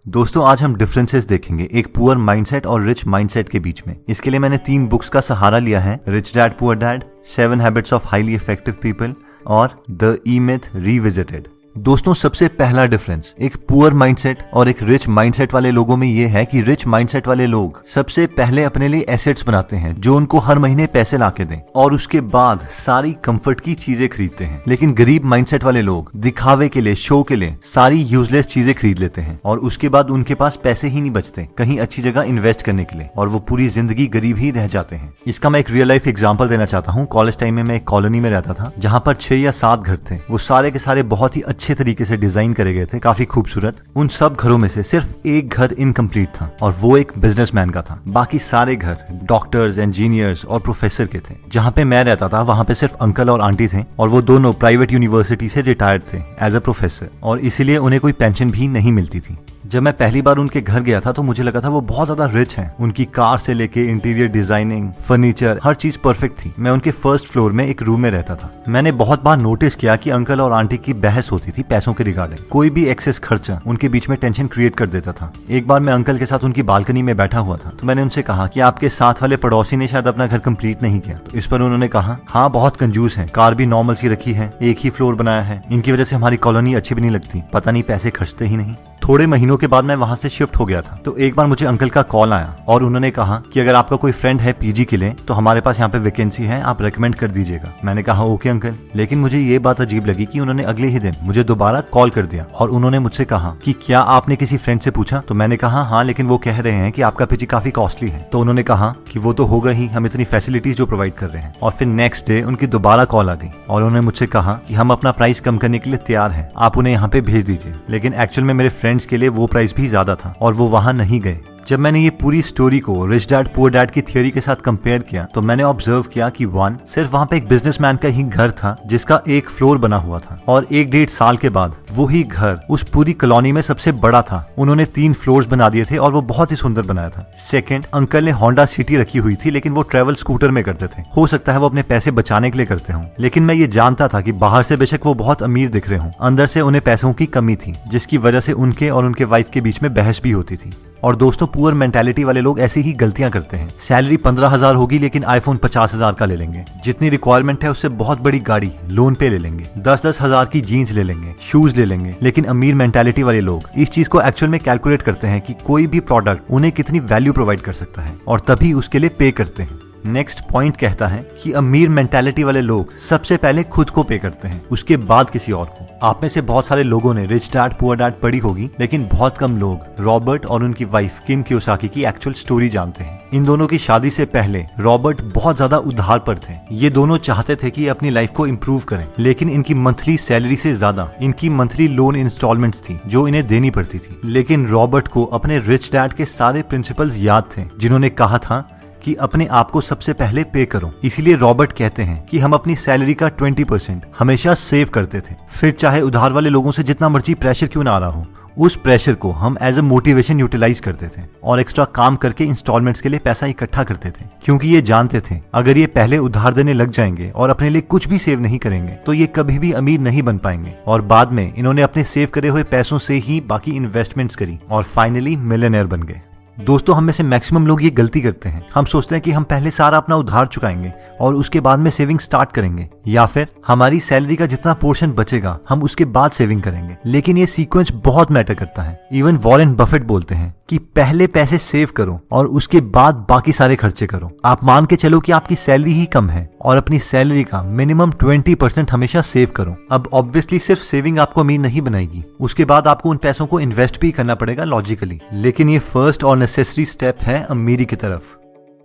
दोस्तों आज हम डिफरेंसेस देखेंगे एक पुअर माइंडसेट और रिच माइंडसेट के बीच में। इसके लिए मैंने 3 बुक्स का सहारा लिया है, rich dad poor dad, 7 habits of highly effective people और द ई मिथ रिविजिटेड। दोस्तों सबसे पहला डिफरेंस एक पुअर माइंडसेट और एक रिच माइंडसेट वाले लोगों में ये है कि रिच माइंडसेट वाले लोग सबसे पहले अपने लिए एसेट्स बनाते हैं जो उनको हर महीने पैसे लाके दें और उसके बाद सारी कंफर्ट की चीजें खरीदते हैं। लेकिन गरीब माइंडसेट वाले लोग दिखावे के लिए, शो के लिए सारी यूजलेस चीजें खरीद लेते हैं और उसके बाद उनके पास पैसे ही नहीं बचते कहीं अच्छी जगह इन्वेस्ट करने के लिए और वो पूरी जिंदगी गरीब ही रह जाते हैं। इसका मैं एक रियल लाइफ एग्जाम्पल देना चाहता हूँ। कॉलेज टाइम में मैं एक कॉलोनी में रहता था जहाँ पर 6 या 7 घर थे। वो सारे के सारे बहुत ही अच्छे तरीके से डिजाइन करे गए थे, काफी खूबसूरत। उन सब घरों में से सिर्फ एक घर इनकम्प्लीट था और वो एक बिजनेसमैन का था। बाकी सारे घर डॉक्टर्स, इंजीनियर्स और प्रोफेसर के थे। जहाँ पे मैं रहता था वहाँ पे सिर्फ अंकल और आंटी थे और वो दोनों प्राइवेट यूनिवर्सिटी से रिटायर्ड थे एज अ प्रोफेसर और इसीलिए उन्हें कोई पेंशन भी नहीं मिलती थी। जब मैं पहली बार उनके घर गया था तो मुझे लगा था वो बहुत ज्यादा रिच हैं। उनकी कार से लेके इंटीरियर डिजाइनिंग, फर्नीचर, हर चीज परफेक्ट थी। मैं उनके फर्स्ट फ्लोर में एक रूम में रहता था। मैंने बहुत बार नोटिस किया कि अंकल और आंटी की बहस होती थी पैसों के रिगार्डिंग। कोई भी एक्सेस खर्चा उनके बीच में टेंशन क्रिएट कर देता था। एक बार मैं अंकल के साथ उनकी बालकनी में बैठा हुआ था तो मैंने उनसे कहा कि आपके साथ वाले पड़ोसी ने शायद अपना घर कंप्लीट नहीं किया। तो इस पर उन्होंने कहा, हाँ बहुत कंजूस है, कार भी नॉर्मल सी रखी है, एक ही फ्लोर बनाया है, इनकी वजह से हमारी कॉलोनी अच्छी भी नहीं लगती, पता नहीं पैसे खर्चते ही नहीं। थोड़े महीनों के बाद मैं वहां से शिफ्ट हो गया था तो एक बार मुझे अंकल का कॉल आया और उन्होंने कहा कि अगर आपका कोई फ्रेंड है पीजी के लिए तो हमारे पास यहाँ पे वैकेंसी है, आप रेकमेंड कर दीजिएगा। मैंने कहा ओके अंकल। लेकिन मुझे ये बात अजीब लगी कि उन्होंने अगले ही दिन मुझे दोबारा कॉल कर दिया और उन्होंने मुझसे कहा कि क्या आपने किसी फ्रेंड से पूछा? तो मैंने कहा हाँ, लेकिन वो कह रहे हैं कि आपका पीजी काफी कॉस्टली है। तो उन्होंने कहा कि वो तो होगा ही, हम इतनी फैसिलिटीज जो प्रोवाइड कर रहे हैं। और फिर नेक्स्ट डे उनकी दोबारा कॉल आ गई और उन्होंने मुझसे कहा कि हम अपना प्राइस कम करने के लिए तैयार है, आप उन्हें यहाँ पे भेज दीजिए। लेकिन एक्चुअल में मेरे फ्रेंड्स के लिए वो प्राइस भी ज्यादा था और वो वहां नहीं गए। जब मैंने ये पूरी स्टोरी को रिच डैड पुअर डैड की थियोरी के साथ कंपेयर किया तो मैंने ऑब्जर्व किया कि 1 सिर्फ वहां पे एक बिजनेसमैन का ही घर था जिसका एक फ्लोर बना हुआ था और 1-1.5 साल के बाद वही घर उस पूरी कॉलोनी में सबसे बड़ा था। उन्होंने 3 फ्लोर्स बना दिए थे और वो बहुत ही सुंदर बनाया था। सेकंड, अंकल ने होंडा सिटी रखी हुई थी लेकिन वो ट्रेवल स्कूटर में करते थे। हो सकता है वो अपने पैसे बचाने के लिए करते हों, लेकिन मैं ये जानता था कि बाहर से बेशक वो बहुत अमीर दिख रहे हों, अंदर से उन्हें पैसों की कमी थी जिसकी वजह से उनके और उनके वाइफ के बीच में बहस भी होती थी। और दोस्तों पुअर मेंटालिटी वाले लोग ऐसी ही गलतियां करते हैं। सैलरी 15,000 होगी लेकिन आईफोन 50,000 का ले लेंगे। जितनी रिक्वायरमेंट है उससे बहुत बड़ी गाड़ी लोन पे ले लेंगे। 10-10 हजार की जीन्स ले लेंगे, शूज ले लेंगे। लेकिन अमीर मेंटालिटी वाले लोग इस चीज को एक्चुअल में कैलकुलेट करते हैं कि कोई भी प्रोडक्ट उन्हें कितनी वैल्यू प्रोवाइड कर सकता है और तभी उसके लिए पे करते हैं। नेक्स्ट पॉइंट कहता है कि अमीर मेंटालिटी वाले लोग सबसे पहले खुद को पे करते हैं, उसके बाद किसी और को। आप में से बहुत सारे लोगों ने रिच डैड पुअर डैड पढ़ी होगी लेकिन बहुत कम लोग रॉबर्ट और उनकी वाइफ किम कियोसाकी की एक्चुअल स्टोरी जानते हैं। इन दोनों की शादी से पहले रॉबर्ट बहुत ज्यादा उधार पर थे। ये दोनों चाहते थे कि अपनी लाइफ को इम्प्रूव करें लेकिन इनकी मंथली सैलरी से ज्यादा इनकी मंथली लोन इंस्टॉलमेंट्स थी जो इन्हें देनी पड़ती थी। लेकिन रॉबर्ट को अपने रिच डैड के सारे प्रिंसिपल्स याद थे जिन्होंने कहा था कि अपने आप को सबसे पहले पे करो। इसीलिए रॉबर्ट कहते हैं कि हम अपनी सैलरी का 20% हमेशा सेव करते थे। फिर चाहे उधार वाले लोगों से जितना मर्जी प्रेशर क्यों ना आ रहा हो, उस प्रेशर को हम एज अ मोटिवेशन यूटिलाइज करते थे और एक्स्ट्रा काम करके इंस्टॉलमेंट्स के लिए पैसा इकट्ठा करते थे, क्योंकि ये जानते थे अगर ये पहले उधार देने लग जाएंगे और अपने लिए कुछ भी सेव नहीं करेंगे तो ये कभी भी अमीर नहीं बन पाएंगे। और बाद में इन्होंने अपने सेव करे हुए पैसों से ही बाकी इन्वेस्टमेंट्स करी और फाइनली मिलियनेयर बन गए। दोस्तों हम में से मैक्सिमम लोग ये गलती करते हैं। हम सोचते हैं कि हम पहले सारा अपना उधार चुकाएंगे और उसके बाद में सेविंग स्टार्ट करेंगे, या फिर हमारी सैलरी का जितना पोर्शन बचेगा हम उसके बाद सेविंग करेंगे। लेकिन ये सीक्वेंस बहुत मैटर करता है। इवन वॉरेन बफेट बोलते हैं कि पहले पैसे सेव करो और उसके बाद बाकी सारे खर्चे करो। आप मान के चलो कि आपकी सैलरी ही कम है और अपनी सैलरी का मिनिमम 20% हमेशा सेव करो। अब ऑब्वियसली सिर्फ सेविंग आपको अमीर नहीं बनाएगी, उसके बाद आपको उन पैसों को इन्वेस्ट भी करना पड़ेगा लॉजिकली, लेकिन ये फर्स्ट और नेसेसरी स्टेप है अमीरी की तरफ।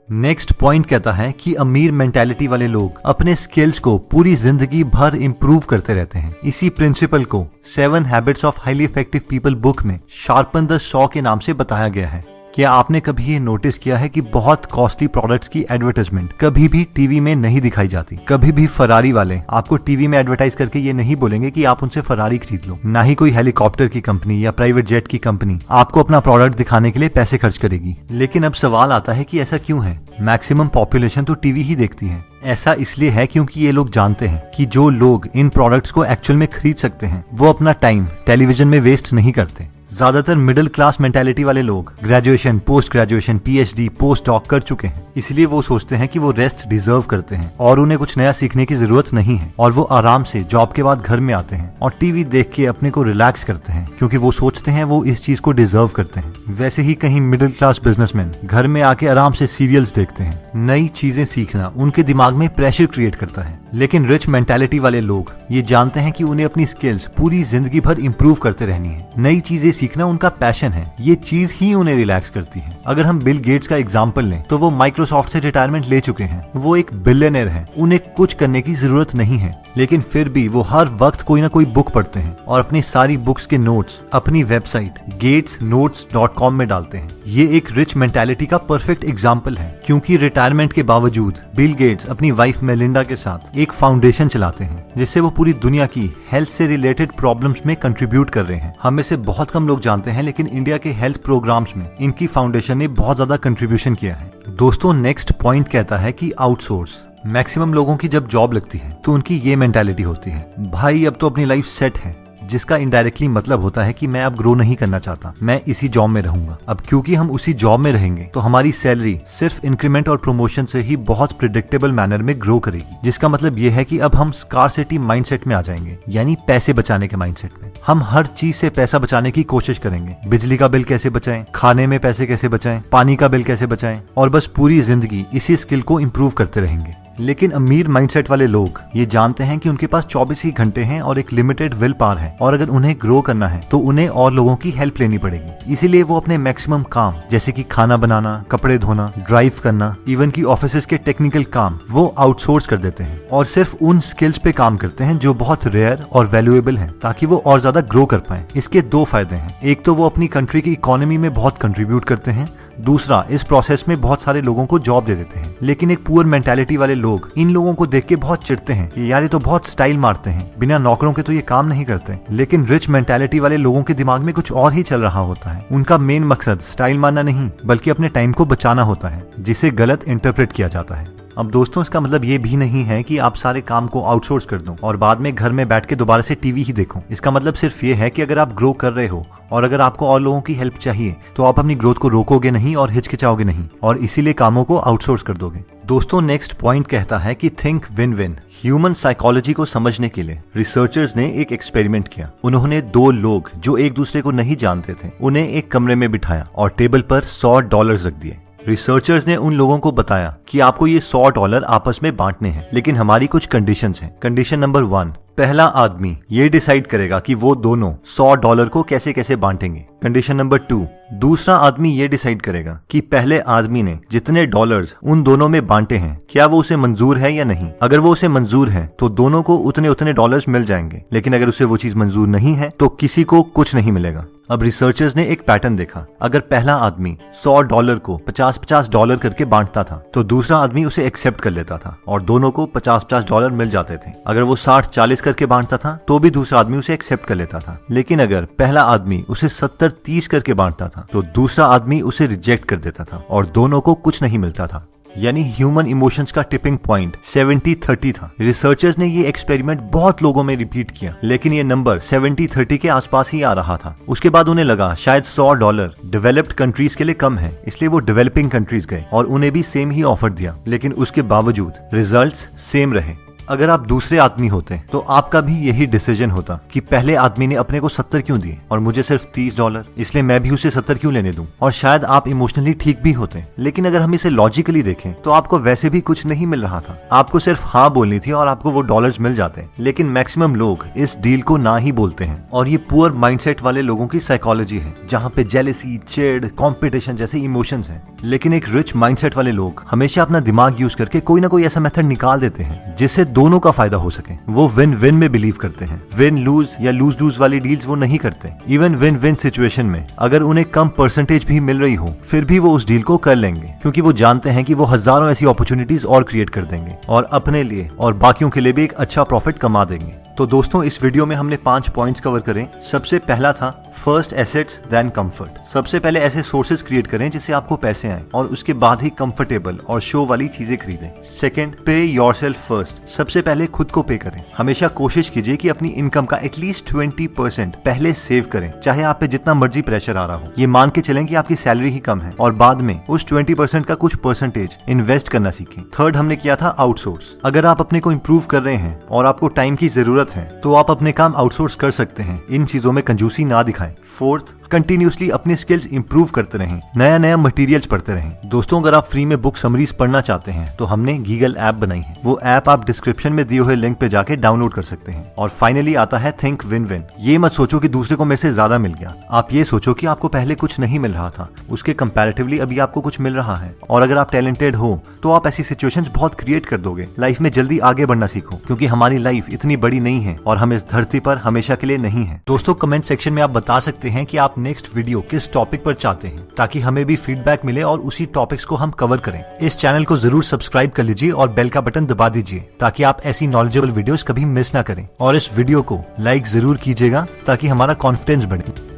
नेक्स्ट पॉइंट कहता है कि अमीर मेंटालिटी वाले लोग अपने स्किल्स को पूरी जिंदगी भर इंप्रूव करते रहते हैं। इसी प्रिंसिपल को 7 habits of highly effective people book में शार्पन द सॉ के नाम से बताया गया है। क्या आपने कभी ये नोटिस किया है कि बहुत कॉस्टली प्रोडक्ट्स की एडवर्टाइजमेंट कभी भी टीवी में नहीं दिखाई जाती? कभी भी फरारी वाले आपको टीवी में एडवर्टाइज करके ये नहीं बोलेंगे कि आप उनसे फरारी खरीद लो। ना ही कोई हेलीकॉप्टर की कंपनी या प्राइवेट जेट की कंपनी आपको अपना प्रोडक्ट दिखाने के लिए पैसे खर्च करेगी। लेकिन अब सवाल आता है कि ऐसा क्यों है? मैक्सिमम पॉपुलेशन तो टीवी ही देखती है। ऐसा इसलिए है क्योंकि ये लोग जानते हैं कि जो लोग इन प्रोडक्ट्स को एक्चुअल में खरीद सकते हैं वो अपना टाइम टेलीविजन में वेस्ट नहीं करते। ज्यादातर मिडिल क्लास मेंटालिटी वाले लोग graduation, post graduation, PhD, post doc कर चुके हैं, इसलिए वो सोचते हैं कि वो रेस्ट डिजर्व करते हैं और उन्हें कुछ नया सीखने की जरूरत नहीं है, और वो आराम से जॉब के बाद घर में आते हैं और टीवी देख के अपने को रिलैक्स करते हैं, क्योंकि वो सोचते हैं वो इस चीज को डिजर्व करते हैं। वैसे ही कहीं मिडिल क्लास बिजनेसमैन घर में आके आराम से सीरियल्स देखते हैं। नई चीजें सीखना उनके दिमाग में प्रेशर क्रिएट करता है। लेकिन रिच मेंटालिटी वाले लोग ये जानते हैं कि उन्हें अपनी स्किल्स पूरी जिंदगी भर इंप्रूव करते रहनी है। नई चीजें सीखना उनका पैशन है, ये चीज ही उन्हें रिलैक्स करती है। अगर हम बिल गेट्स का एग्जांपल लें तो वो माइक्रोसॉफ्ट से रिटायरमेंट ले चुके हैं, वो एक बिलियनर है, उन्हें कुछ करने की जरूरत नहीं है, लेकिन फिर भी वो हर वक्त कोई ना कोई बुक पढ़ते हैं और अपनी सारी बुक्स के नोट्स अपनी वेबसाइट gatesnotes.com में डालते हैं। ये एक रिच मेंटालिटी का परफेक्ट एग्जाम्पल है, क्योंकि रिटायरमेंट के बावजूद बिल गेट्स अपनी वाइफ मेलिंडा के साथ एक फाउंडेशन चलाते हैं, जिससे वो पूरी दुनिया की हेल्थ से रिलेटेड प्रॉब्लम्स में कंट्रीब्यूट कर रहे हैं। हम में से बहुत कम लोग जानते हैं, लेकिन इंडिया के हेल्थ प्रोग्राम्स में इनकी फाउंडेशन ने बहुत ज्यादा कंट्रीब्यूशन किया है। दोस्तों, नेक्स्ट पॉइंट कहता है कि आउटसोर्स। मैक्सिमम लोगों की जब जॉब लगती है तो उनकी ये मेंटालिटी होती है, भाई अब तो अपनी लाइफ सेट है, जिसका इनडायरेक्टली मतलब होता है कि मैं अब ग्रो नहीं करना चाहता, मैं इसी जॉब में रहूंगा। अब क्योंकि हम उसी जॉब में रहेंगे तो हमारी सैलरी सिर्फ इंक्रीमेंट और प्रमोशन से ही बहुत प्रिडिक्टेबल मैनर में ग्रो करेगी, जिसका मतलब ये है कि अब हम स्कार्सिटी माइंडसेट में आ जाएंगे, यानी पैसे बचाने के माइंडसेट में। हम हर चीज से पैसा बचाने की कोशिश करेंगे। बिजली का बिल कैसे बचाएं, खाने में पैसे कैसे बचाएं, पानी का बिल कैसे बचाएं, और बस पूरी जिंदगी इसी स्किल को इम्प्रूव करते रहेंगे। लेकिन अमीर माइंडसेट वाले लोग ये जानते हैं कि उनके पास 24 ही घंटे हैं और एक लिमिटेड विल पावर है, और अगर उन्हें ग्रो करना है तो उन्हें और लोगों की हेल्प लेनी पड़ेगी। इसीलिए वो अपने मैक्सिमम काम, जैसे कि खाना बनाना, कपड़े धोना, ड्राइव करना, इवन की ऑफिस के टेक्निकल काम, वो आउटसोर्स कर देते हैं और सिर्फ उन स्किल्स पे काम करते हैं जो बहुत रेयर और वैल्यूएबल हैं, ताकि वो और ज्यादा ग्रो कर पाए। इसके दो फायदे हैं, एक तो वो अपनी कंट्री की इकोनॉमी में बहुत कंट्रीब्यूट करते हैं, दूसरा इस प्रोसेस में बहुत सारे लोगों को जॉब दे देते हैं। लेकिन एक पुअर मेंटालिटी वाले लोग इन लोगों को देख के बहुत चिढ़ते हैं, यार ये तो बहुत स्टाइल मारते हैं, बिना नौकरों के तो ये काम नहीं करते। लेकिन रिच मेंटालिटी वाले लोगों के दिमाग में कुछ और ही चल रहा होता है। उनका मेन मकसद स्टाइल मारना नहीं, बल्कि अपने टाइम को बचाना होता है, जिसे गलत इंटरप्रेट किया जाता है। अब दोस्तों, इसका मतलब ये भी नहीं है कि आप सारे काम को आउटसोर्स कर दो और बाद में घर में बैठ के दोबारा से टीवी ही देखो। इसका मतलब सिर्फ ये है कि अगर आप ग्रो कर रहे हो और अगर आपको और लोगों की हेल्प चाहिए तो आप अपनी ग्रोथ को रोकोगे नहीं और हिचकिचाओगे नहीं, और इसीलिए कामों को आउटसोर्स कर दोगे। दोस्तों, नेक्स्ट पॉइंट कहता है कि think win win. Human psychology को समझने के लिए रिसर्चर्स ने एक एक्सपेरिमेंट किया। उन्होंने दो लोग जो एक दूसरे को नहीं जानते थे, उन्हें एक कमरे में बिठाया और टेबल पर $100 रख दिए। रिसर्चर्स ने उन लोगों को बताया कि आपको ये $100 आपस में बांटने हैं, लेकिन हमारी कुछ कंडीशंस हैं। कंडीशन नंबर 1, पहला आदमी ये डिसाइड करेगा कि वो दोनों $100 को कैसे कैसे बांटेंगे। कंडीशन नंबर 2, दूसरा आदमी ये डिसाइड करेगा कि पहले आदमी ने जितने डॉलर्स उन दोनों में बांटे हैं, क्या वो उसे मंजूर है या नहीं। अगर वो उसे मंजूर है तो दोनों को उतने उतने डॉलर्स मिल जाएंगे, लेकिन अगर उसे वो चीज मंजूर नहीं है तो किसी को कुछ नहीं मिलेगा। अब रिसर्चर्स ने एक पैटर्न देखा, अगर पहला आदमी $100 को $50 करके बांटता था तो दूसरा आदमी उसे एक्सेप्ट कर लेता था और दोनों को $50 मिल जाते थे। अगर वो 60-40 करके बांटता था तो भी दूसरा आदमी उसे एक्सेप्ट कर लेता था। लेकिन अगर पहला आदमी उसे 70-30 करके बांटता था तो दूसरा आदमी उसे रिजेक्ट कर देता था और दोनों को कुछ नहीं मिलता था। यानी ह्यूमन इमोशंस का टिपिंग पॉइंट 70-30 था। रिसर्चर्स ने ये एक्सपेरिमेंट बहुत लोगों में रिपीट किया, लेकिन ये नंबर 70-30 के आसपास ही आ रहा था। उसके बाद उन्हें लगा शायद $100 डेवलप्ड कंट्रीज के लिए कम है, इसलिए वो डेवलपिंग कंट्रीज गए और उन्हें भी सेम ही ऑफर दिया, लेकिन उसके बावजूद रिजल्ट्स सेम रहे। अगर आप दूसरे आदमी होते तो आपका भी यही डिसीजन होता कि पहले आदमी ने अपने को 70 क्यों दिए और मुझे सिर्फ $30, इसलिए मैं भी उसे 70 क्यों लेने दूं। और शायद आप इमोशनली ठीक भी होते, लेकिन अगर हम इसे लॉजिकली देखें तो आपको वैसे भी कुछ नहीं मिल रहा था। आपको सिर्फ हाँ बोलनी थी और आपको वो डॉलर्स मिल जाते। लेकिन मैक्सिमम लोग इस डील को ना ही बोलते हैं, और ये पुअर माइंडसेट वाले लोगों की साइकोलॉजी है, जहाँ पे जेलेसी, चिढ़, कॉम्पिटिशन जैसे इमोशंस हैं। लेकिन एक रिच माइंडसेट वाले लोग हमेशा अपना दिमाग यूज करके कोई ना कोई ऐसा मेथड निकाल देते हैं जिससे दोनों का फायदा हो सके। वो विन विन में बिलीव करते हैं। विन लूज या लूज लूज वाली डील्स वो नहीं करते। इवन विन विन सिचुएशन में अगर उन्हें कम परसेंटेज भी मिल रही हो, फिर भी वो उस डील को कर लेंगे, क्योंकि वो जानते हैं कि वो हजारों ऐसी अपॉर्चुनिटीज और क्रिएट कर देंगे और अपने लिए और बाकियों के लिए भी एक अच्छा प्रॉफिट कमा देंगे। तो दोस्तों इस वीडियो में हमने 5 पॉइंट्स कवर करें। सबसे पहला था फर्स्ट एसेट्स देन कंफर्ट। सबसे पहले ऐसे सोर्सेज क्रिएट करें जिससे आपको पैसे आए और उसके बाद ही कंफर्टेबल और शो वाली चीजें खरीदें। सेकंड, पे योरसेल्फ फर्स्ट। सबसे पहले खुद को पे करें। हमेशा कोशिश कीजिए कि अपनी इनकम का एटलीस्ट 20% पहले सेव करें, चाहे आप पे जितना मर्जी प्रेशर आ रहा हो। ये मान के चलें कि आपकी सैलरी ही कम है और बाद में उस 20% का कुछ परसेंटेज इन्वेस्ट करना सीखें। थर्ड हमने किया था आउटसोर्स। अगर आप अपने को इम्प्रूव कर रहे हैं और आपको टाइम की जरूरत है तो आप अपने काम आउटसोर्स कर सकते हैं। इन चीजों में कंजूसी ना दिखाएं। फोर्थ, कंटिन्यूसली अपने स्किल्स इंप्रूव करते रहें, नया नया मटेरियल्स पढ़ते रहें। दोस्तों अगर आप फ्री में बुक समरीज पढ़ना चाहते हैं तो हमने गीगल ऐप बनाई है। वो ऐप आप डिस्क्रिप्शन में दिए हुए लिंक पे जाके डाउनलोड कर सकते हैं। और फाइनली आता है थिंक विन विन। ये मत सोचो कि दूसरे को मेरे से ज्यादा मिल गया, आप ये सोचो कि आपको पहले कुछ नहीं मिल रहा था, उसके कंपैरेटिवली अभी आपको कुछ मिल रहा है। और अगर आप टैलेंटेड हो तो आप ऐसी सिचुएशंस बहुत क्रिएट कर दोगे। लाइफ में जल्दी आगे बढ़ना सीखो, क्योंकि हमारी लाइफ इतनी बड़ी नहीं है और हम इस धरती पर हमेशा के लिए नहीं है। दोस्तों कमेंट सेक्शन में आप बता सकते हैं कि आप नेक्स्ट वीडियो किस टॉपिक पर चाहते हैं, ताकि हमें भी फीडबैक मिले और उसी टॉपिक्स को हम कवर करें। इस चैनल को जरूर सब्सक्राइब कर लीजिए और बेल का बटन दबा दीजिए ताकि आप ऐसी नॉलेजेबल वीडियोस कभी मिस ना करें। और इस वीडियो को लाइक जरूर कीजिएगा ताकि हमारा कॉन्फिडेंस बढ़े।